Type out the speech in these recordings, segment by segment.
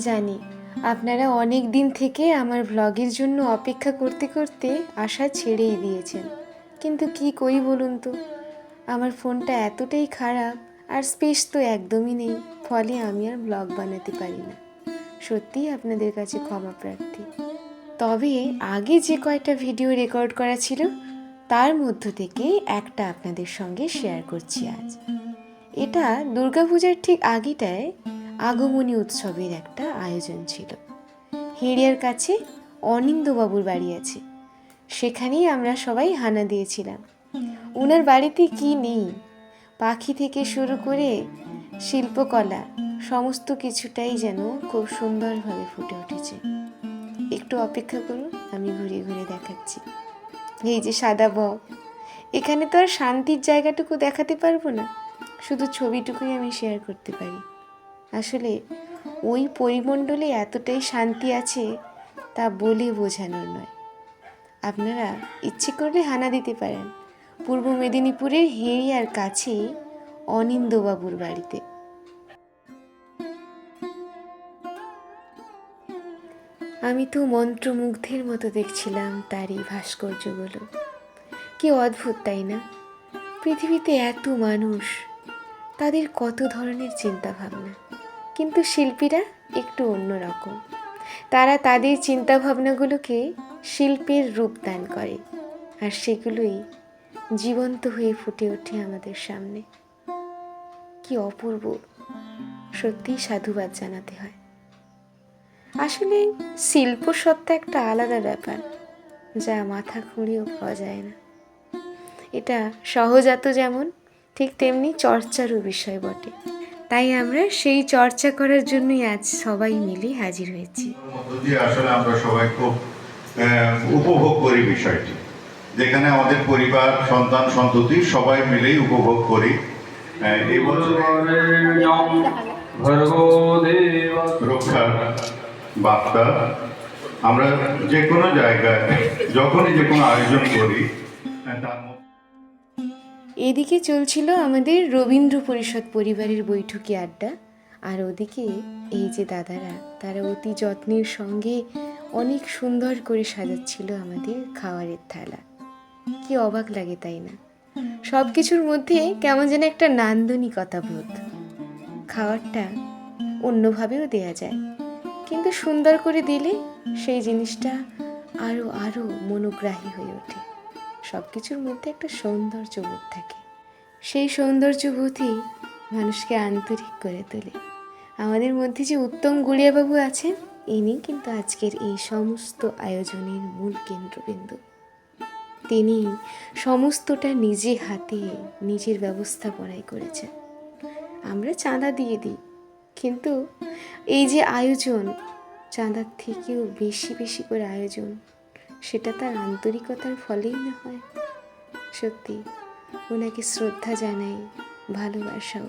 জানি আপনারা অনেক দিন থেকে আমার ব্লগের জন্য অপেক্ষা করতে করতে আশা ছেড়েই দিয়েছেন, কিন্তু কি করি বলুন তো, আমার ফোনটা এতটাই খারাপ আর স্পেস তো একদমই নেই, ফলে আমি আর ব্লগ বানাতে পারি না। সত্যিই আপনাদের কাছে ক্ষমা প্রার্থী। তবে আগে যে কয়টা ভিডিও রেকর্ড করা ছিল তার মধ্য থেকে একটা আপনাদের সঙ্গে শেয়ার করছি আজ। এটা দুর্গাপূজার ঠিক আগেটায় আগমনী উৎসবের একটা আয়োজন ছিল। হেড়িয়ার কাছে অনিন্দবাবুর বাড়ি আছে, সেখানেই আমরা সবাই হানা দিয়েছিলাম। ওনার বাড়িতে কি নেই, পাখি থেকে শুরু করে শিল্পকলা সমস্ত কিছুটাই যেন খুব সুন্দরভাবে ফুটে উঠেছে। একটু অপেক্ষা করুন, আমি ঘুরে ঘুরে দেখাচ্ছি। এই যে সাদা বক, এখানে তো আর শান্তির জায়গাটুকু দেখাতে পারবো না, শুধু ছবিটুকুই আমি শেয়ার করতে পারি। আসলে ওই পরিমণ্ডলে এতটাই শান্তি আছে তা বলে বোঝানোর নয়। আপনারা ইচ্ছে করলে হানা দিতে পারেন পূর্ব মেদিনীপুরের হেড়িয়ার কাছেই অনিন্দবাবুর বাড়িতে। আমি তো মন্ত্রমুগ্ধের মতো দেখছিলাম তার এই ভাস্কর্যগুলো। কি অদ্ভুত, তাই না? পৃথিবীতে এত মানুষ, তাদের কত ধরনের চিন্তা ভাবনা, কিন্তু শিল্পীরা একটু অন্যরকম। তারা তাদের চিন্তা ভাবনাগুলোকে শিল্পের রূপ দান করে, আর সেগুলোই জীবন্ত হয়ে ফুটে ওঠে আমাদের সামনে। কি অপূর্ব, সত্যিই সাধুবাদ জানাতে হয়। আসলে শিল্প সত্তা একটা আলাদা ব্যাপার, যা মাথা খুঁড়িয়েও পাওয়া যায় না। এটা সহজাত যেমন, ঠিক তেমনি চর্চারও বিষয় বটে। তাই আমরা সেই চর্চা করার জন্যই আজ সবাই মিলে হাজির হয়েছি। আসলে আমরা সবাই খুব উপভোগ করি বিষয়টি, যেখানে আমাদের পরিবার, সন্তান, সন্ততি সবাই মিলেই উপভোগ করি। এই বছরে রক্ষার বার্তা আমরা যে কোনো জায়গায় যখনই যে কোনো আয়োজন করি তার এদিকে চলছিল আমাদের রবীন্দ্র পরিষদ পরিবারের বৈঠকি আড্ডা, আর ওদিকে এই যে দাদারা, তারা অতি যত্নের সঙ্গে অনেক সুন্দর করে সাজাচ্ছিল আমাদের খাবারের থালা। কি অবাক লাগে, তাই না? সব কিছুর মধ্যে কেমন যেন একটা নান্দনিকতা বোধ। খাবারটা অন্যভাবেও দেয়া যায়, কিন্তু সুন্দর করে দিলে সেই জিনিসটা আরও আরও মনোগ্রাহী হয়ে ওঠে। সব কিছুর মধ্যে একটা সৌন্দর্যবোধ থাকে, সেই সৌন্দর্যবোধই মানুষকে আন্তরিক করে তোলে। আমাদের মধ্যে যে উত্তম গুড়িয়াবাবু আছেন, ইনি কিন্তু আজকের এই সমস্ত আয়োজনের মূল কেন্দ্রবিন্দু। তিনি সমস্তটা নিজে হাতে নিজের ব্যবস্থাপনায় করেছেন। আমরা চাঁদা দিয়ে দিই, কিন্তু এই যে আয়োজন, চাঁদার থেকেও বেশি বেশি করে আয়োজন, সেটা তার আন্তরিকতার ফলেই না হয়। সত্যি ওনাকে শ্রদ্ধা জানাই, ভালোবাসাও।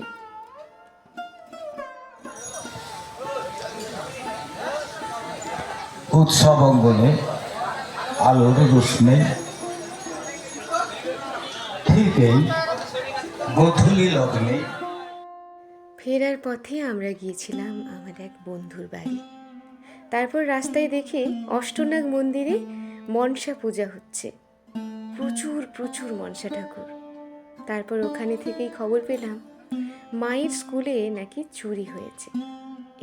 উৎসব অঙ্গনে আলোর রোশনে ঠিক এই গোধূলি লগ্নে ফেরার পথে আমরা গিয়েছিলাম আমার এক বন্ধুর বাড়ি। তারপর রাস্তায় দেখে অষ্টনাগ মন্দিরে মনসা পূজা হচ্ছে, প্রচুর প্রচুর মনসা ঠাকুর। তারপর ওখানে থেকেই খবর পেলাম মায়ের স্কুলে নাকি চুরি হয়েছে।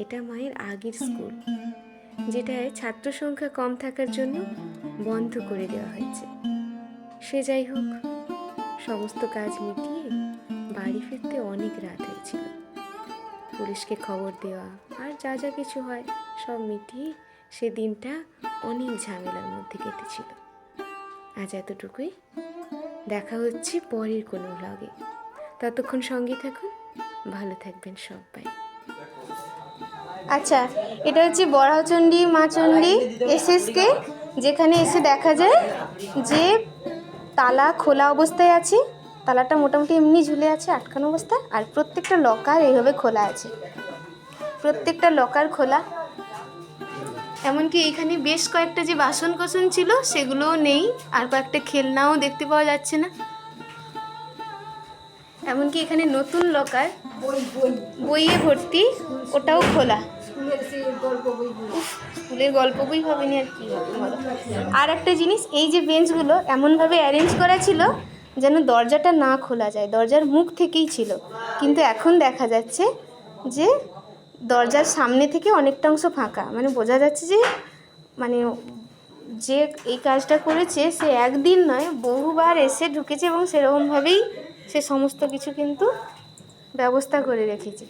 এটা মায়ের আগের স্কুল, যেটায় ছাত্র সংখ্যা কম থাকার জন্য বন্ধ করে দেওয়া হয়েছে। সে যাই হোক, সমস্ত কাজ মিটিয়ে বাড়ি ফিরতে অনেক রাত হয়েছিল। পুলিশকে খবর দেওয়া আর যা যা কিছু হয় সব মিটিয়ে সে দিনটা অনেক ঝামেলার মধ্যে কেটেছিল। আজ এতটুকুই, দেখা হচ্ছে পরের কোনো ব্লগে। ততক্ষণ সঙ্গে থাকুন, ভালো থাকবেন সবাই। আচ্ছা, এটা হচ্ছে বরাহচণ্ডী মাচণ্ডী এসএসকে, যেখানে এসে দেখা যায় যে তালা খোলা অবস্থায় আছে। তালাটা মোটামুটি এমনি ঝুলে আছে আটকানো অবস্থায়, আর প্রত্যেকটা লকার এইভাবে খোলা আছে, প্রত্যেকটা লকার খোলা। এমনকি এখানে বেশ কয়েকটা যে বাসন কোসন ছিল সেগুলোও নেই, আর কয়েকটা খেলনাও দেখতে পাওয়া যাচ্ছে না। এমনকি এখানে নতুন লকার বইয়ে ভর্তি, ওটাও খোলা। স্কুলের গল্প বই হবে না আর কি হবে বলো। আর একটা জিনিস, এই যে বেঞ্চগুলো এমনভাবে অ্যারেঞ্জ করা ছিল যেন দরজাটা না খোলা যায়, দরজার মুখ থেকেই ছিল, কিন্তু এখন দেখা যাচ্ছে যে দরজার সামনে থেকে অনেকটা অংশ ফাঁকা, মানে বোঝা যাচ্ছে যে মানে যে এই কাজটা করেছে সে একদিন নয় বহুবার এসে ঢুকেছে এবং সেরকমভাবেই সে সমস্ত কিছু কিন্তু ব্যবস্থা করে রেখেছে।